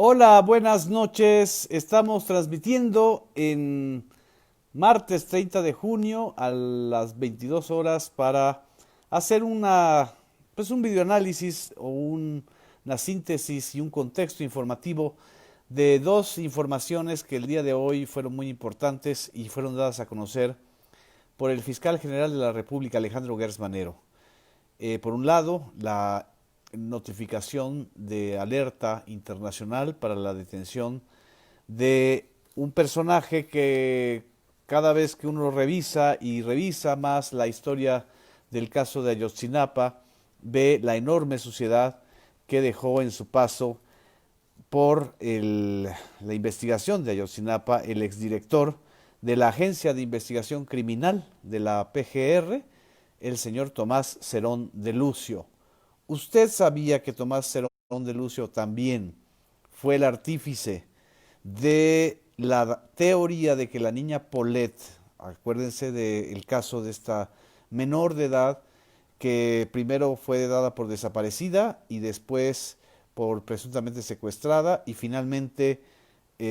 Hola, buenas noches. Estamos transmitiendo en martes 30 de junio a las 22 horas para hacer un videoanálisis o una síntesis y un contexto informativo de dos informaciones que el día de hoy fueron muy importantes y fueron dadas a conocer por el fiscal general de la República, Alejandro Gertz Manero. Por un lado, la notificación de alerta internacional para la detención de un personaje que cada vez que uno revisa y revisa más la historia del caso de Ayotzinapa, ve la enorme suciedad que dejó en su paso por la investigación de Ayotzinapa el exdirector de la Agencia de Investigación Criminal de la PGR, el señor Tomás Cerón de Lucio. ¿Usted sabía que Tomás Cerón de Lucio también fue el artífice de la teoría de que la niña Paulette, acuérdense del caso de esta menor de edad que primero fue dada por desaparecida y después por presuntamente secuestrada y finalmente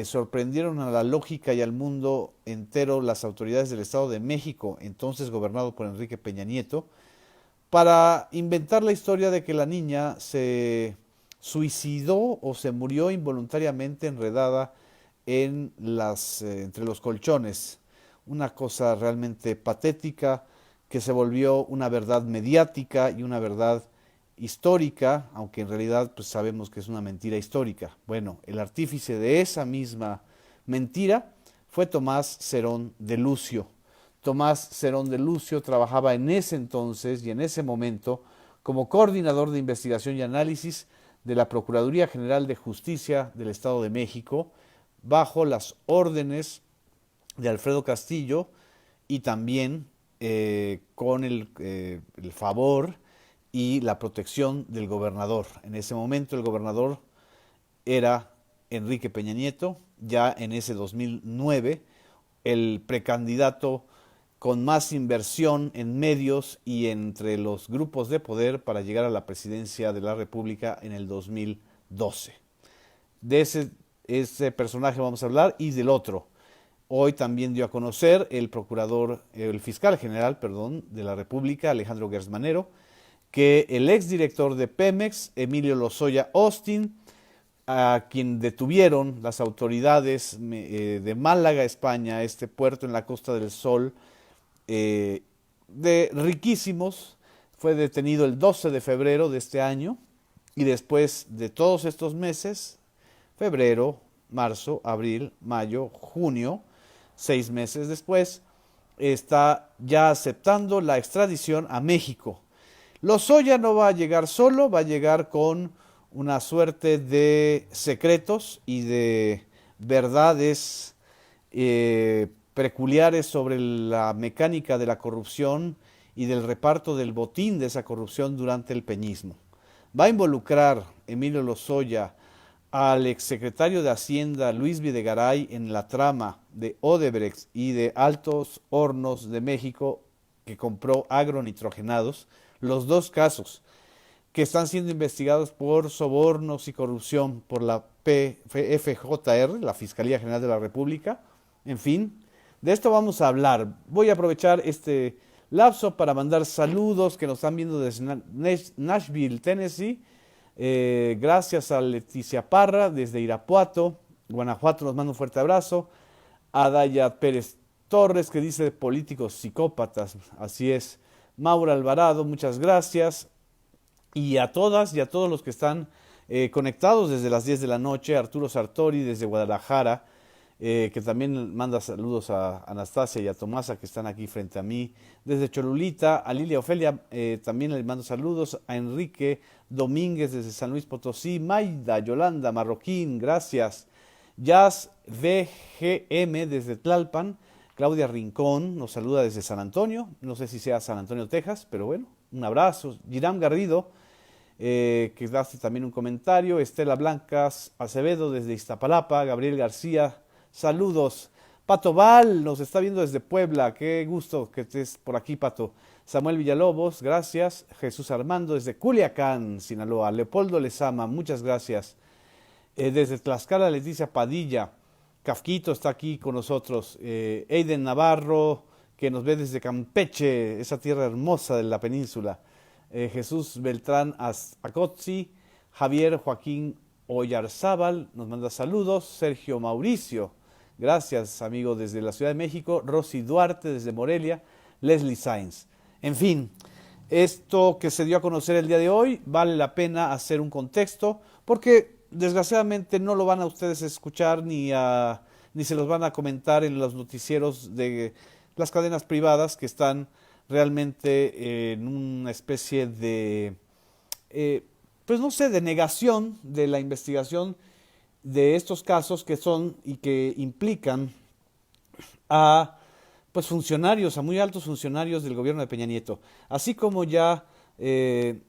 sorprendieron a la lógica y al mundo entero las autoridades del Estado de México, entonces gobernado por Enrique Peña Nieto, para inventar la historia de que la niña se suicidó o se murió involuntariamente enredada entre los colchones. Una cosa realmente patética que se volvió una verdad mediática y una verdad histórica, aunque en realidad pues sabemos que es una mentira histórica. Bueno, el artífice de esa misma mentira fue Tomás Cerón de Lucio. Tomás Cerón de Lucio trabajaba en ese entonces y en ese momento como coordinador de investigación y análisis de la Procuraduría General de Justicia del Estado de México, bajo las órdenes de Alfredo Castillo y también con el favor y la protección del gobernador. En ese momento el gobernador era Enrique Peña Nieto, ya en ese 2009, el precandidato con más inversión en medios y entre los grupos de poder para llegar a la presidencia de la República en el 2012. De ese personaje vamos a hablar y del otro. Hoy también dio a conocer el fiscal general, perdón, de la República, Alejandro Gertz Manero, que el exdirector de Pemex, Emilio Lozoya Austin, a quien detuvieron las autoridades de Málaga, España, este puerto en la Costa del Sol, de riquísimos, fue detenido el 12 de febrero de este año y después de todos estos meses, febrero, marzo, abril, mayo, junio, 6 meses después, está ya aceptando la extradición a México. Lozoya no va a llegar solo, va a llegar con una suerte de secretos y de verdades peculiares sobre la mecánica de la corrupción y del reparto del botín de esa corrupción durante el peñismo. Va a involucrar Emilio Lozoya al exsecretario de Hacienda Luis Videgaray en la trama de Odebrecht y de Altos Hornos de México que compró agronitrogenados, los dos casos que están siendo investigados por sobornos y corrupción por la FJR, la Fiscalía General de la República. En fin, de esto vamos a hablar. Voy a aprovechar este lapso para mandar saludos que nos están viendo desde Nashville, Tennessee. Gracias a Leticia Parra desde Irapuato, Guanajuato, nos manda un fuerte abrazo. A Daya Pérez Torres que dice políticos psicópatas, así es. Maura Alvarado, muchas gracias. Y a todas y a todos los que están conectados desde las 10 de la noche, Arturo Sartori desde Guadalajara, que también manda saludos a Anastasia y a Tomasa que están aquí frente a mí, desde Cholulita, a Lilia Ofelia también les mando saludos, a Enrique Domínguez desde San Luis Potosí, Maida Yolanda Marroquín, gracias, Jazz VGM desde Tlalpan, Claudia Rincón nos saluda desde San Antonio, no sé si sea San Antonio, Texas, pero bueno, un abrazo, Giram Garrido, que hace también un comentario, Estela Blancas Acevedo desde Iztapalapa, Gabriel García, saludos, Pato Val nos está viendo desde Puebla, qué gusto que estés por aquí, Pato. Samuel Villalobos, gracias. Jesús Armando desde Culiacán, Sinaloa. Leopoldo Lezama, muchas gracias. Desde Tlaxcala, Leticia Padilla, Kafquito está aquí con nosotros, Eiden Navarro, que nos ve desde Campeche, esa tierra hermosa de la península, Jesús Beltrán Acotzi, Javier Joaquín Oyarzábal nos manda saludos, Sergio Mauricio, gracias amigo desde la Ciudad de México, Rosy Duarte desde Morelia, Leslie Sainz. En fin, esto que se dio a conocer el día de hoy vale la pena hacer un contexto porque desgraciadamente no lo van a ustedes escuchar ni se los van a comentar en los noticieros de las cadenas privadas que están realmente en una especie de, pues no sé, de negación de la investigación de estos casos que son y que implican a pues funcionarios, a muy altos funcionarios del gobierno de Peña Nieto. Así como ya se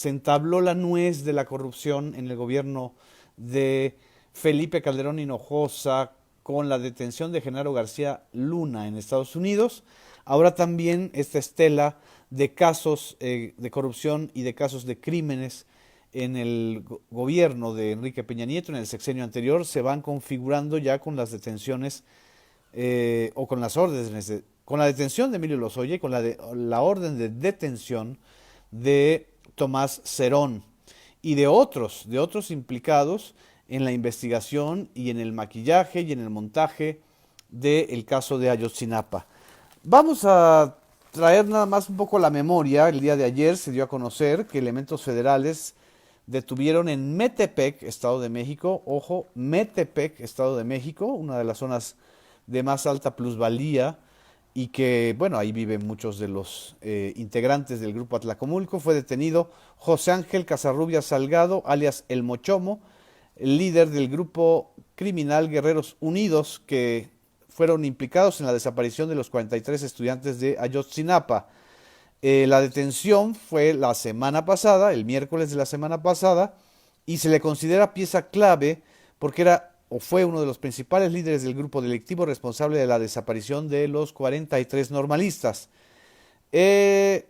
entabló la nuez de la corrupción en el gobierno de Felipe Calderón Hinojosa con la detención de Genaro García Luna en Estados Unidos, ahora también esta estela de casos de corrupción y de casos de crímenes en el gobierno de Enrique Peña Nieto en el sexenio anterior se van configurando ya con las detenciones o con las órdenes, con la detención de Emilio Lozoya y con la orden de detención de Tomás Cerón y de otros implicados en la investigación y en el maquillaje y en el montaje del caso de Ayotzinapa. Vamos a traer nada más un poco la memoria. El día de ayer se dio a conocer que elementos federales detuvieron en Metepec, Estado de México, ojo, Metepec, Estado de México, una de las zonas de más alta plusvalía y que, bueno, ahí viven muchos de los integrantes del grupo Atlacomulco. Fue detenido José Ángel Casarrubias Salgado, alias El Mochomo, el líder del grupo criminal Guerreros Unidos, que fueron implicados en la desaparición de los 43 estudiantes de Ayotzinapa. La detención fue la semana pasada, el miércoles de la semana pasada, y se le considera pieza clave porque era o fue uno de los principales líderes del grupo delictivo responsable de la desaparición de los 43 normalistas.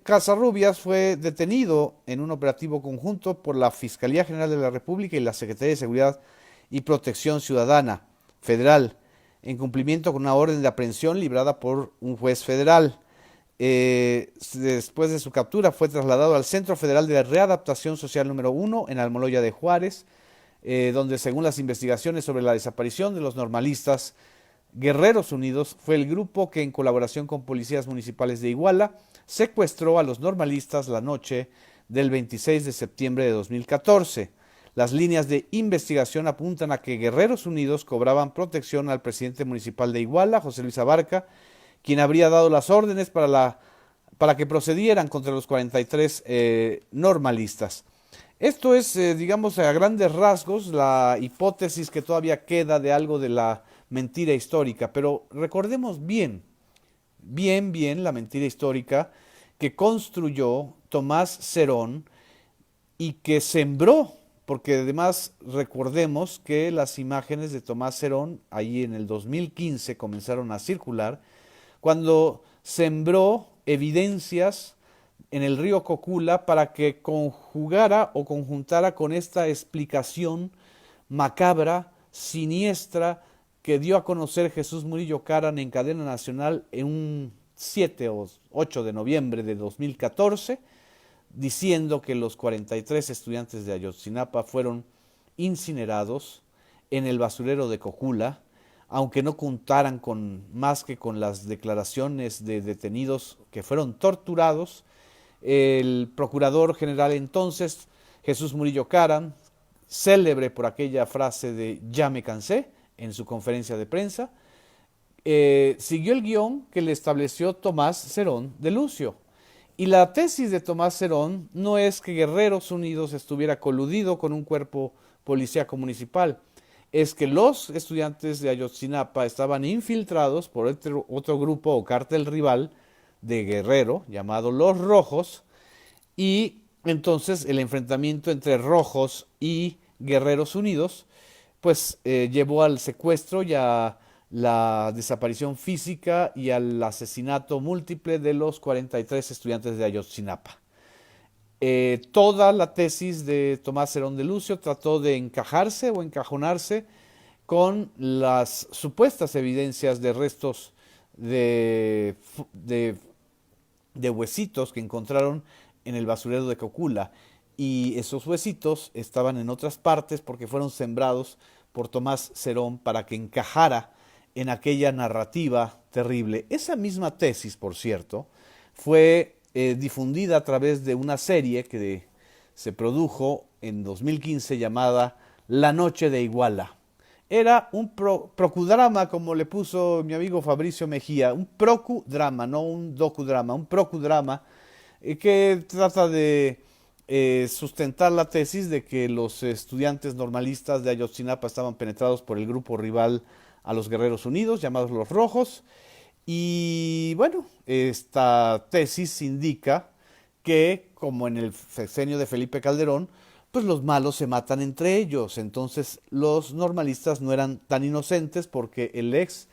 Casarrubias fue detenido en un operativo conjunto por la Fiscalía General de la República y la Secretaría de Seguridad y Protección Ciudadana Federal, en cumplimiento con una orden de aprehensión librada por un juez federal. Después de su captura fue trasladado al Centro Federal de Readaptación Social número 1 en Almoloya de Juárez, donde según las investigaciones sobre la desaparición de los normalistas, Guerreros Unidos fue el grupo que en colaboración con policías municipales de Iguala secuestró a los normalistas la noche del 26 de septiembre de 2014. Las líneas de investigación apuntan a que Guerreros Unidos cobraban protección al presidente municipal de Iguala, José Luis Abarca, quien habría dado las órdenes para que procedieran contra los 43 normalistas. Esto es, digamos, a grandes rasgos, la hipótesis que todavía queda de algo de la mentira histórica, pero recordemos bien la mentira histórica que construyó Tomás Cerón y que sembró, porque además recordemos que las imágenes de Tomás Cerón ahí en el 2015 comenzaron a circular, cuando sembró evidencias en el río Cocula para que conjugara o conjuntara con esta explicación macabra, siniestra, que dio a conocer Jesús Murillo Caram en cadena nacional en un 7 o 8 de noviembre de 2014, diciendo que los 43 estudiantes de Ayotzinapa fueron incinerados en el basurero de Cocula, aunque no contaran con más que con las declaraciones de detenidos que fueron torturados. El procurador general entonces, Jesús Murillo Caram, célebre por aquella frase de "ya me cansé" en su conferencia de prensa, siguió el guión que le estableció Tomás Cerón de Lucio. Y la tesis de Tomás Cerón no es que Guerreros Unidos estuviera coludido con un cuerpo policíaco municipal, es que los estudiantes de Ayotzinapa estaban infiltrados por otro grupo o cártel rival de Guerrero, llamado Los Rojos, y entonces el enfrentamiento entre Rojos y Guerreros Unidos, pues llevó al secuestro y a la desaparición física y al asesinato múltiple de los 43 estudiantes de Ayotzinapa. Toda la tesis de Tomás Herón de Lucio trató de encajarse o encajonarse con las supuestas evidencias de restos de, de, de huesitos que encontraron en el basurero de Cocula. Y esos huesitos estaban en otras partes porque fueron sembrados por Tomás Cerón para que encajara en aquella narrativa terrible. Esa misma tesis, por cierto, fue difundida a través de una serie que se produjo en 2015 llamada La Noche de Iguala. Era un procudrama, como le puso mi amigo Fabricio Mejía, un procudrama, no un docudrama, un procudrama que trata de sustentar la tesis de que los estudiantes normalistas de Ayotzinapa estaban penetrados por el grupo rival a los Guerreros Unidos, llamados los Rojos. Y bueno, esta tesis indica que, como en el sexenio de Felipe Calderón, pues los malos se matan entre ellos. Entonces los normalistas no eran tan inocentes porque el ex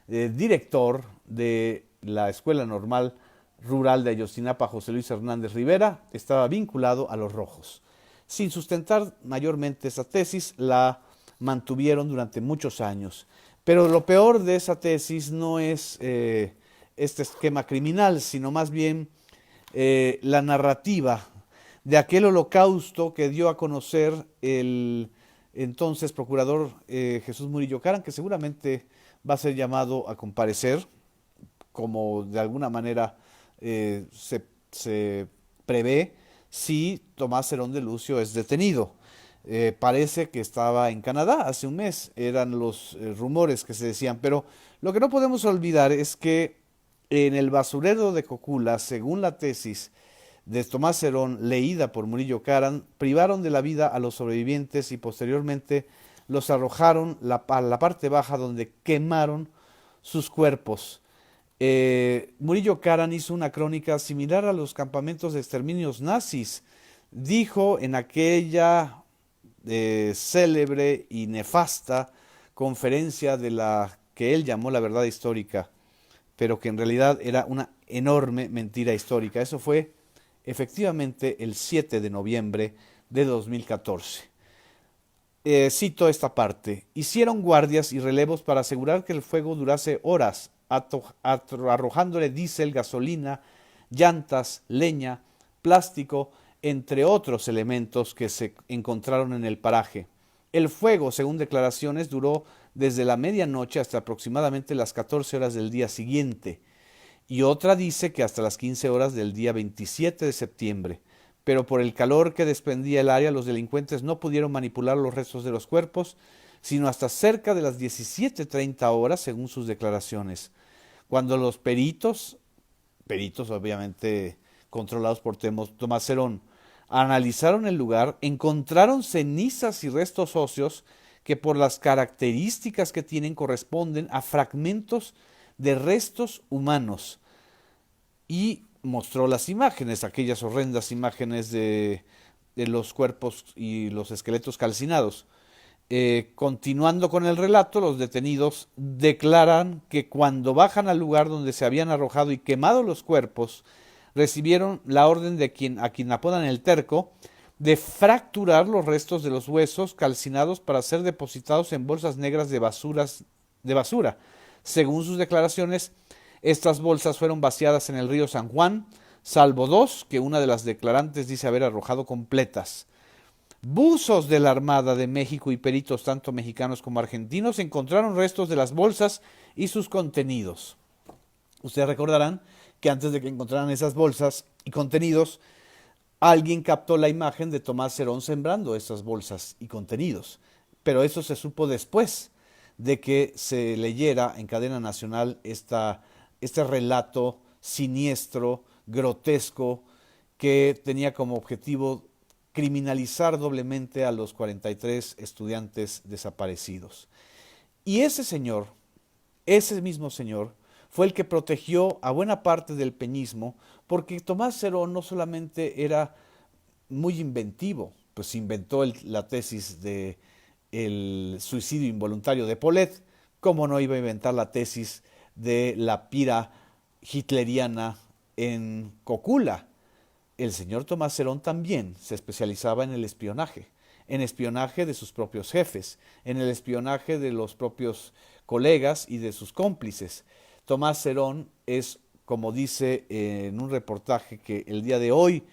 director de la Escuela Normal Rural de Ayotzinapa, José Luis Hernández Rivera, estaba vinculado a los Rojos. Sin sustentar mayormente esa tesis, la mantuvieron durante muchos años. Pero lo peor de esa tesis no es este esquema criminal, sino más bien la narrativa de aquel holocausto que dio a conocer el entonces procurador Jesús Murillo Caram, que seguramente va a ser llamado a comparecer, como de alguna manera se prevé si Tomás Herón de Lucio es detenido. Parece que estaba en Canadá hace un mes, eran los rumores que se decían, pero lo que no podemos olvidar es que en el basurero de Cocula, según la tesis de Tomás Herón, leída por Murillo Caram, privaron de la vida a los sobrevivientes y posteriormente los arrojaron a la parte baja donde quemaron sus cuerpos. Murillo Caram hizo una crónica similar a los campamentos de exterminios nazis. Dijo en aquella célebre y nefasta conferencia de la que él llamó la verdad histórica, pero que en realidad era una enorme mentira histórica. Eso fue efectivamente el 7 de noviembre de 2014. Cito esta parte: hicieron guardias y relevos para asegurar que el fuego durase horas, arrojándole diésel, gasolina, llantas, leña, plástico, entre otros elementos que se encontraron en el paraje. El fuego, según declaraciones, duró desde la medianoche hasta aproximadamente las 14 horas del día siguiente, y otra dice que hasta las 15 horas del día 27 de septiembre. Pero por el calor que desprendía el área, los delincuentes no pudieron manipular los restos de los cuerpos, sino hasta cerca de las 17:30 horas, según sus declaraciones, cuando los peritos obviamente controlados por Tomás Herón, analizaron el lugar, encontraron cenizas y restos óseos que por las características que tienen corresponden a fragmentos de restos humanos, y mostró las imágenes, aquellas horrendas imágenes de los cuerpos y los esqueletos calcinados. Continuando con el relato, los detenidos declaran que cuando bajan al lugar donde se habían arrojado y quemado los cuerpos, recibieron la orden de a quien apodan el Terco de fracturar los restos de los huesos calcinados para ser depositados en bolsas negras de basura. Según sus declaraciones, estas bolsas fueron vaciadas en el río San Juan, salvo dos que una de las declarantes dice haber arrojado completas. Buzos de la Armada de México y peritos tanto mexicanos como argentinos encontraron restos de las bolsas y sus contenidos. Ustedes recordarán que antes de que encontraran esas bolsas y contenidos, alguien captó la imagen de Tomás Herón sembrando esas bolsas y contenidos. Pero eso se supo después de que se leyera en cadena nacional este relato siniestro, grotesco, que tenía como objetivo criminalizar doblemente a los 43 estudiantes desaparecidos. Y ese mismo señor, fue el que protegió a buena parte del peñismo, porque Tomás Herón no solamente era muy inventivo, pues inventó la tesis de el suicidio involuntario de Paulet, cómo no iba a inventar la tesis de la pira hitleriana en Cocula. el señor Tomás Cerón también se especializaba en el espionaje de sus propios jefes, en el espionaje de los propios colegas y de sus cómplices. Tomás Cerón es, como dice en un reportaje que el día de hoy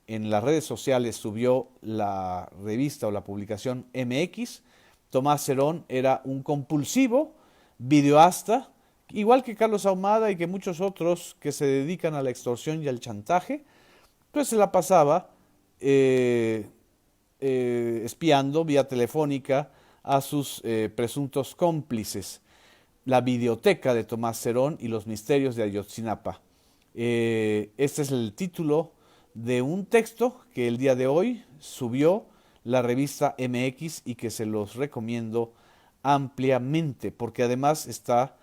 en las redes sociales subió la revista o la publicación MX, Tomás Cerón era un compulsivo videoasta, igual que Carlos Ahumada y que muchos otros que se dedican a la extorsión y al chantaje, pues se la pasaba espiando vía telefónica a sus presuntos cómplices. La videoteca de Tomás Cerón y los misterios de Ayotzinapa. Este es el título de un texto que el día de hoy subió la revista MX y que se los recomiendo ampliamente, porque además está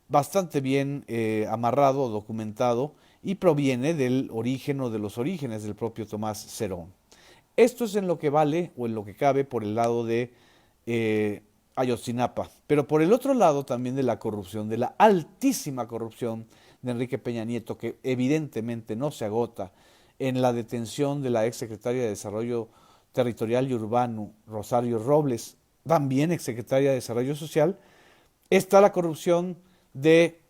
bastante bien amarrado, documentado y proviene del origen o de los orígenes del propio Tomás Cerón. Esto es en lo que vale o en lo que cabe por el lado de Ayotzinapa, pero por el otro lado también de la corrupción, de la altísima corrupción de Enrique Peña Nieto, que evidentemente no se agota en la detención de la exsecretaria de Desarrollo Territorial y Urbano, Rosario Robles, también exsecretaria de Desarrollo Social, está la corrupción de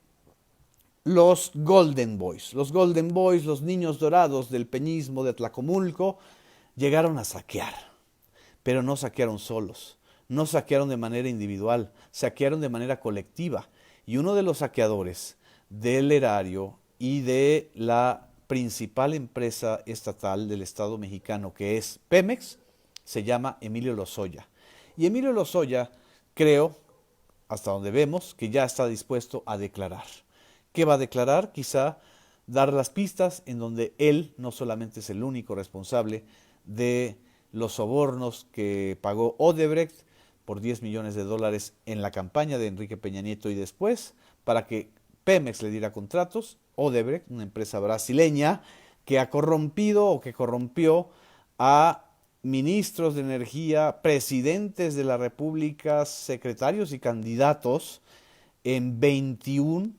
los Golden Boys. Los Golden Boys, los niños dorados del peñismo de Tlacomulco, llegaron a saquear, pero no saquearon solos, no saquearon de manera individual, saquearon de manera colectiva. Y uno de los saqueadores del erario y de la principal empresa estatal del Estado mexicano, que es Pemex, se llama Emilio Lozoya. Y Emilio Lozoya, creo, hasta donde vemos, que ya está dispuesto a declarar. ¿Qué va a declarar? Quizá dar las pistas en donde él no solamente es el único responsable de los sobornos que pagó Odebrecht por 10 millones de dólares en la campaña de Enrique Peña Nieto y después para que Pemex le diera contratos. Odebrecht, una empresa brasileña que ha corrompido o que corrompió a ministros de energía, presidentes de la República, secretarios y candidatos en 21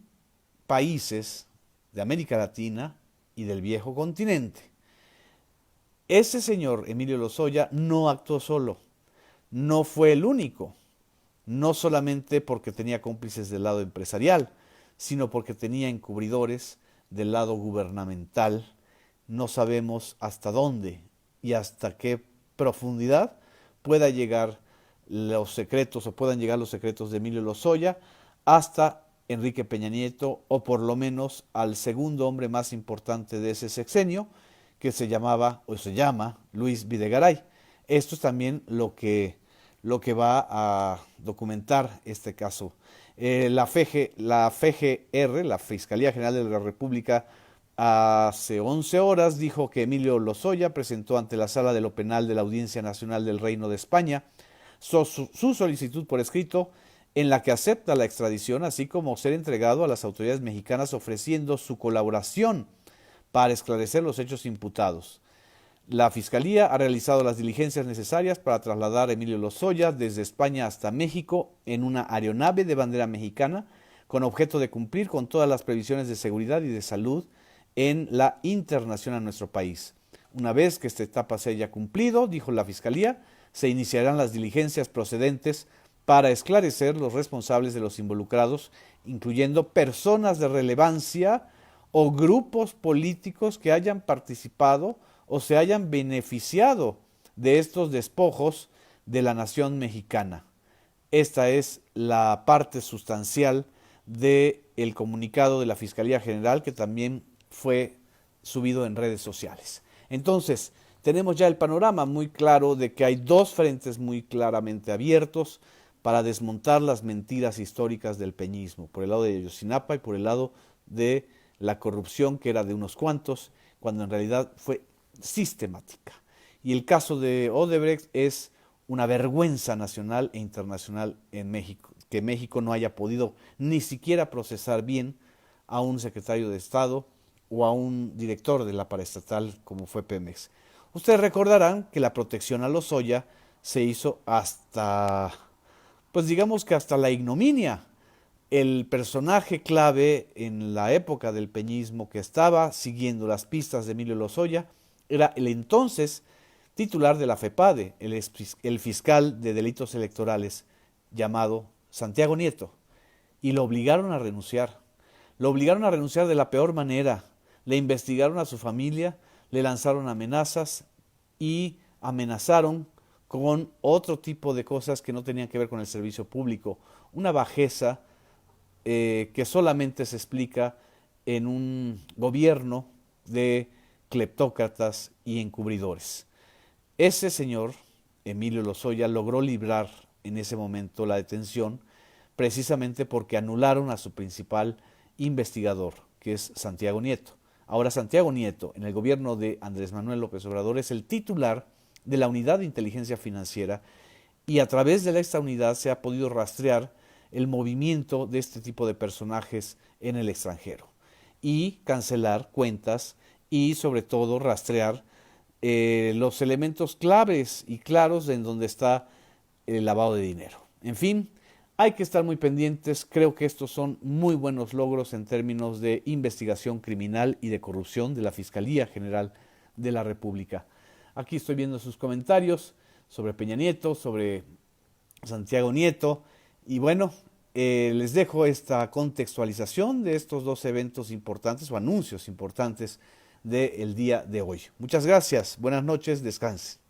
países de América Latina y del viejo continente. Ese señor, Emilio Lozoya, no actuó solo, no fue el único, no solamente porque tenía cómplices del lado empresarial, sino porque tenía encubridores del lado gubernamental. No sabemos hasta dónde y hasta qué profundidad pueda llegar los secretos o puedan llegar los secretos de Emilio Lozoya hasta Enrique Peña Nieto o por lo menos al segundo hombre más importante de ese sexenio, que se llamaba o se llama Luis Videgaray. Esto es también lo que va a documentar este caso. La FGR, la Fiscalía General de la República, hace 11 horas dijo que Emilio Lozoya presentó ante la Sala de lo Penal de la Audiencia Nacional del Reino de España su solicitud por escrito en la que acepta la extradición, así como ser entregado a las autoridades mexicanas ofreciendo su colaboración para esclarecer los hechos imputados. La Fiscalía ha realizado las diligencias necesarias para trasladar a Emilio Lozoya desde España hasta México en una aeronave de bandera mexicana con objeto de cumplir con todas las previsiones de seguridad y de salud en la internación a nuestro país. Una vez que esta etapa se haya cumplido, dijo la Fiscalía, se iniciarán las diligencias procedentes para esclarecer los responsables de los involucrados, incluyendo personas de relevancia o grupos políticos que hayan participado o se hayan beneficiado de estos despojos de la nación mexicana. Esta es la parte sustancial del comunicado de la Fiscalía General, que también fue subido en redes sociales. Entonces, tenemos ya el panorama muy claro de que hay dos frentes muy claramente abiertos para desmontar las mentiras históricas del peñismo, por el lado de Ayotzinapa y por el lado de la corrupción que era de unos cuantos, cuando en realidad fue sistemática. Y el caso de Odebrecht es una vergüenza nacional e internacional en México, que México no haya podido ni siquiera procesar bien a un secretario de Estado o a un director de la paraestatal como fue Pemex. Ustedes recordarán que la protección a Lozoya se hizo hasta, pues digamos que hasta la ignominia. El personaje clave en la época del peñismo que estaba siguiendo las pistas de Emilio Lozoya era el entonces titular de la FEPADE, el fiscal de delitos electorales llamado Santiago Nieto, y lo obligaron a renunciar. Lo obligaron a renunciar de la peor manera. Le investigaron a su familia, le lanzaron amenazas y amenazaron con otro tipo de cosas que no tenían que ver con el servicio público. Una bajeza que solamente se explica en un gobierno de cleptócratas y encubridores. Ese señor, Emilio Lozoya, logró librar en ese momento la detención precisamente porque anularon a su principal investigador, que es Santiago Nieto. Ahora Santiago Nieto, en el gobierno de Andrés Manuel López Obrador, es el titular de la Unidad de Inteligencia Financiera y a través de esta unidad se ha podido rastrear el movimiento de este tipo de personajes en el extranjero y cancelar cuentas y sobre todo rastrear los elementos claves y claros en donde está el lavado de dinero. En fin, hay que estar muy pendientes. Creo que estos son muy buenos logros en términos de investigación criminal y de corrupción de la Fiscalía General de la República. Aquí estoy viendo sus comentarios sobre Peña Nieto, sobre Santiago Nieto. Y bueno, les dejo esta contextualización de estos dos eventos importantes o anuncios importantes del día de hoy. Muchas gracias, buenas noches, descansen.